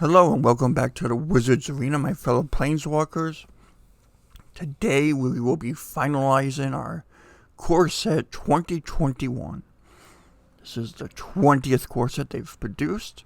Hello and welcome back to the Wizards Arena, my fellow Planeswalkers. Today we will be finalizing our core set 2021. This is the 20th core set they've produced.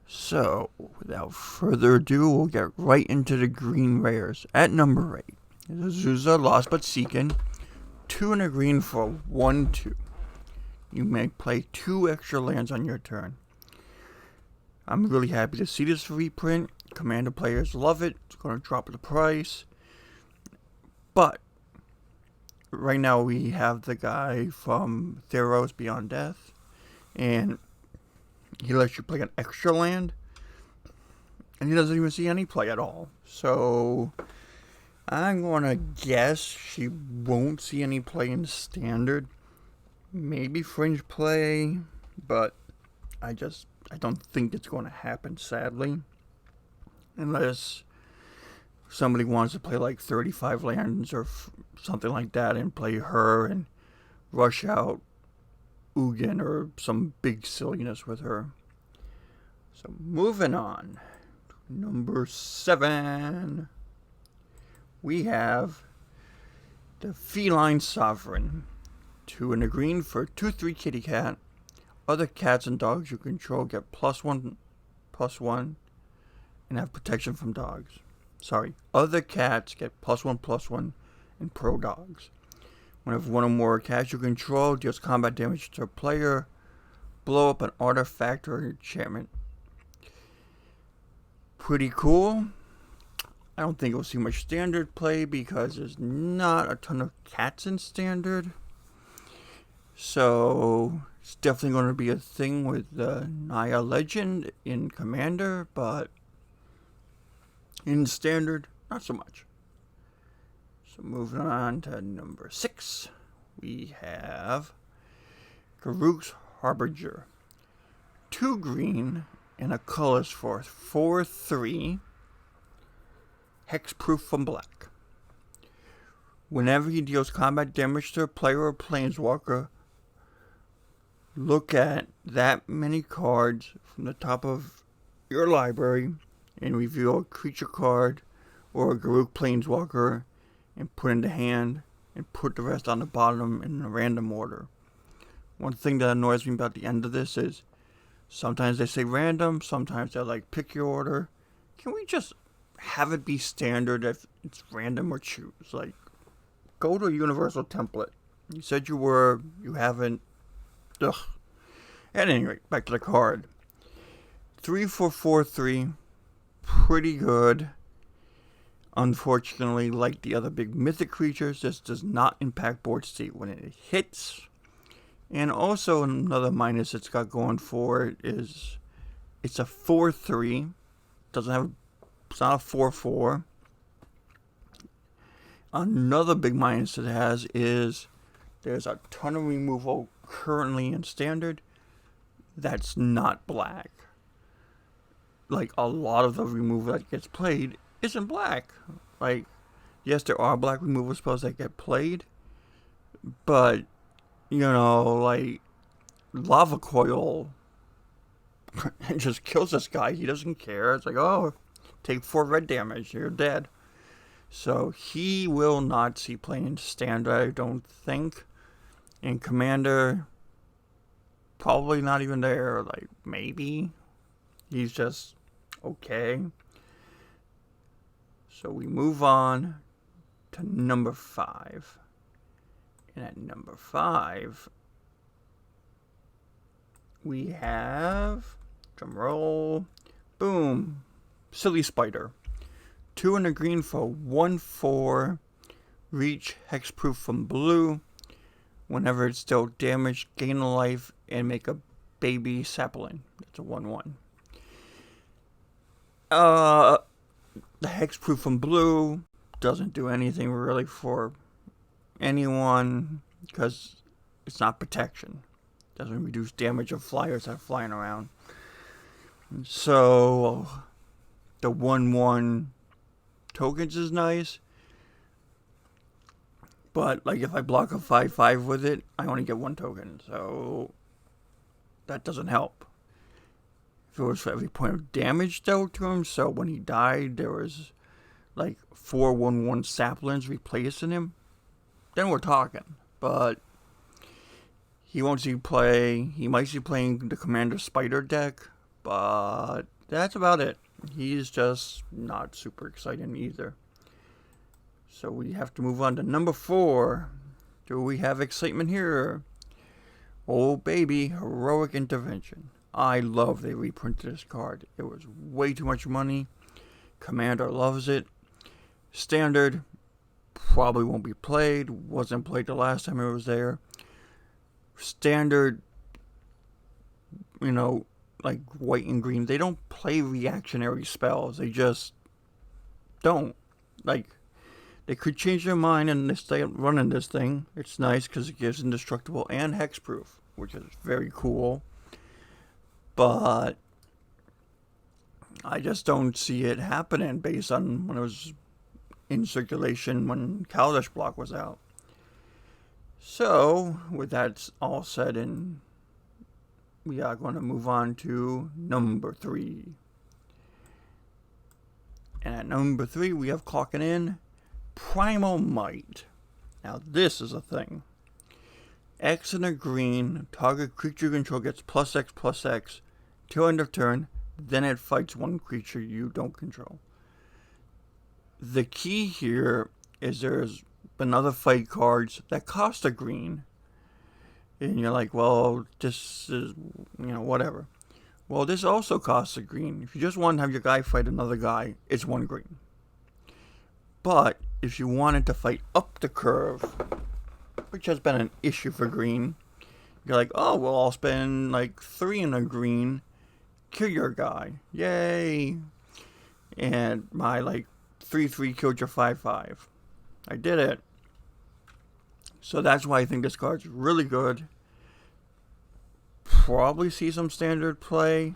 So, without further ado, we'll get right into the green rares. At number 8 is Azusa, Lost But Seeking. 2 and a green for 1/2. You may play 2 extra lands on your turn. I'm really happy to see this reprint. Commander players love it. It's going to drop the price. But right now we have the guy from Theros Beyond Death, and he lets you play an extra land, and he doesn't even see any play at all. So I'm going to guess she won't see any play in Standard. Maybe Fringe play, but I don't think it's going to happen, sadly. Unless somebody wants to play like 35 lands or something like that and play her and rush out Ugin or some big silliness with her. So moving on. Number 7. We have the Feline Sovereign. 2 and a green for 2/3 kitty cat. Other cats and dogs you control get +1/+1 and have protection from dogs. Other cats get +1/+1 and pro dogs. Whenever one or more cats you control deals combat damage to a player, blow up an artifact or enchantment. Pretty cool. I don't think we'll see much standard play because there's not a ton of cats in standard. So it's definitely going to be a thing with the Naya Legend in Commander, but in Standard, not so much. So moving on to number 6, we have Rooks Harbinger. 2 green and a colorless for 4/3, hexproof from black. Whenever he deals combat damage to a player or planeswalker, look at that many cards from the top of your library and reveal a creature card or a Garruk Planeswalker and put in the hand and put the rest on the bottom in a random order. One thing that annoys me about the end of this is sometimes they say random, sometimes they're like pick your order. Can we just have it be standard if it's random or choose? Like, go to a universal template. You said you haven't. Ugh. At any rate, back to the card. 3 for 4/3. Pretty good. Unfortunately, like the other big mythic creatures, this does not impact board state when it hits. And also another minus it's got going for it is it's a 4/3. It's not a 4/4. Another big minus it has is there's a ton of removal currently in Standard that's not black. Like, a lot of the removal that gets played isn't black. Like, yes, there are black removal spells that get played, but, like, Lava Coil just kills this guy. He doesn't care. It's like, oh, take 4 red damage, you're dead. So he will not see play in Standard, I don't think. In Commander, probably not even there. Like, maybe. He's just okay. So we move on to number 5. And at number 5, we have, drumroll, boom, Silly Spider. 2 and a green for 1/4, reach, hexproof from blue. Whenever it's dealt damage, gain a life and make a baby sapling. That's a 1/1. The hexproof from blue doesn't do anything really for anyone because it's not protection. It doesn't reduce damage of flyers that are flying around. So the 1/1 tokens is nice. But, like, if I block a 5/5 with it, I only get 1 token. So that doesn't help. if it was for every point of damage dealt to him, so when he died there was like 4/1/1 saplings replacing him, then we're talking. But he won't see play. He might see playing the Commander Spider deck, but that's about it. He's just not super exciting either. So we have to move on to number 4. Do we have excitement here? Oh baby, Heroic Intervention. I love they reprinted this card. It was way too much money. Commander loves it. Standard probably won't be played. Wasn't played the last time it was there. Standard, like white and green, they don't play reactionary spells. They just don't. Like, they could change their mind and they stay running this thing. It's nice because it gives indestructible and hexproof, which is very cool. But I just don't see it happening based on when it was in circulation when Kaladesh Block was out. So, with that all said, and we are going to move on to number 3. And at number 3, we have clocking in Primal Might. Now, this is a thing. X and a green, target creature you control gets +X/+X till end of turn, then it fights one creature you don't control. The key here is there's been other fight cards that cost a green, and you're like, well, this is, whatever. Well, this also costs a green. If you just want to have your guy fight another guy, it's 1 green. But if you wanted to fight up the curve, which has been an issue for green, you're like, oh, well, I'll spend like 3 in a green, kill your guy, yay, and my like 3/3 killed your 5/5. I did it. So that's why I think this card's really good. Probably see some standard play,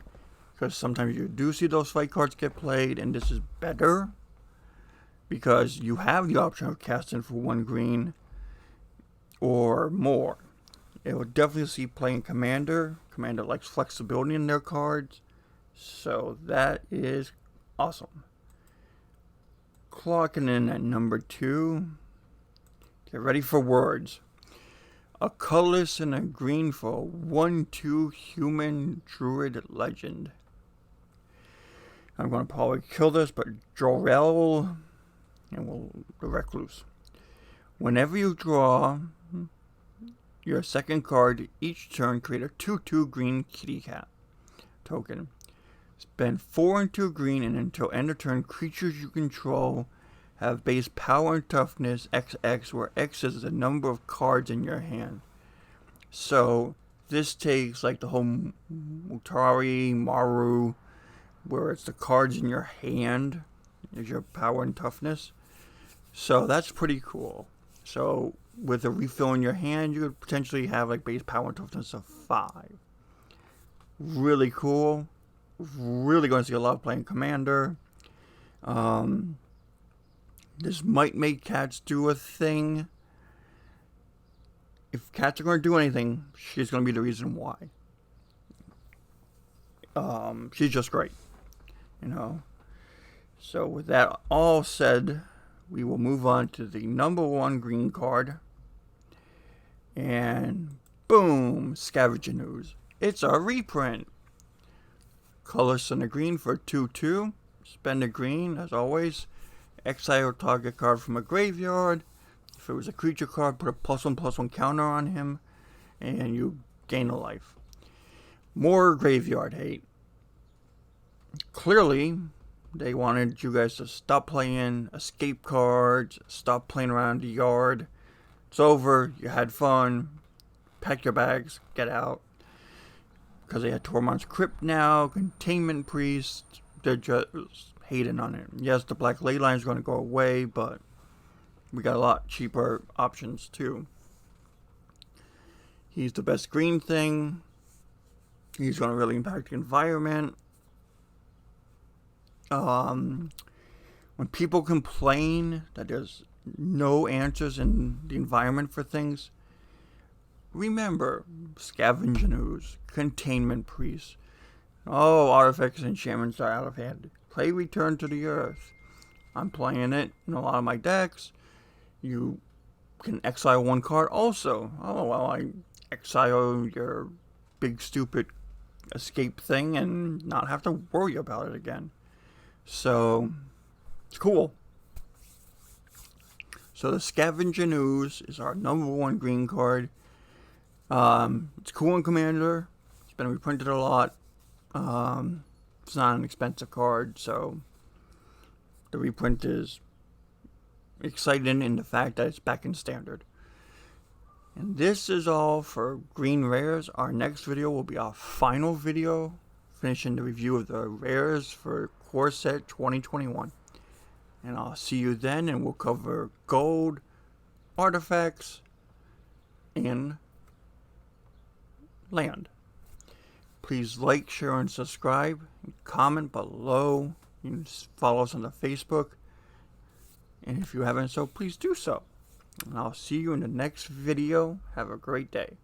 because sometimes you do see those fight cards get played, and this is better because you have the option of casting for 1 green or more. It would definitely see playing Commander. Commander likes flexibility in their cards, so that is awesome. Clocking in at number 2. Get ready for words. A colorless and a green for 1/2 human Druid legend. I'm going to probably kill this, but Juror, and the Recluse. Whenever you draw your second card each turn, create a 2/2 green kitty cat token. Spend 4 and 2 green, and until end of turn, creatures you control have base power and toughness XX, where X is the number of cards in your hand. So this takes like the whole Mutari, Maru, where it's the cards in your hand is your power and toughness. So that's pretty cool. So with a refill in your hand, you could potentially have like base power and toughness of 5. Really cool. Really going to see a lot of playing Commander. This might make cats do a thing. If cats are going to do anything, she's going to be the reason why. She's just great, So with that all said, we will move on to the number 1 green card. And boom, Scavenger news. It's a reprint. Colorless and a green for 2/2. Spend a green, as always. Exile target card from a graveyard. If it was a creature card, put a +1/+1 counter on him, and you gain a life. More graveyard hate. Clearly, they wanted you guys to stop playing escape cards, stop playing around the yard. It's over, you had fun, pack your bags, get out. Because they had Tormod's Crypt now, Containment Priest, they're just hating on it. Yes, the Black Leyline is going to go away, but we got a lot cheaper options too. He's the best green thing. He's going to really impact the environment. When people complain that there's no answers in the environment for things, remember Scavenger news, Containment Priest, Oh, artifacts and enchantments are out of hand. Play Return to the Earth. I'm playing it in a lot of my decks. You can exile one card also. Oh, well, I exile your big stupid escape thing and not have to worry about it again. So, it's cool. So the Scavenger News is our #1 green card. It's cool in Commander. It's been reprinted a lot. It's not an expensive card, so the reprint is exciting in the fact that it's back in Standard. And this is all for green rares. Our next video will be our final video, finishing the review of the rares for Core Set 2021. And I'll see you then, and we'll cover gold, artifacts, and land. Please like, share, and subscribe. And comment below. You can follow us on the Facebook. And if you haven't so, please do so. And I'll see you in the next video. Have a great day.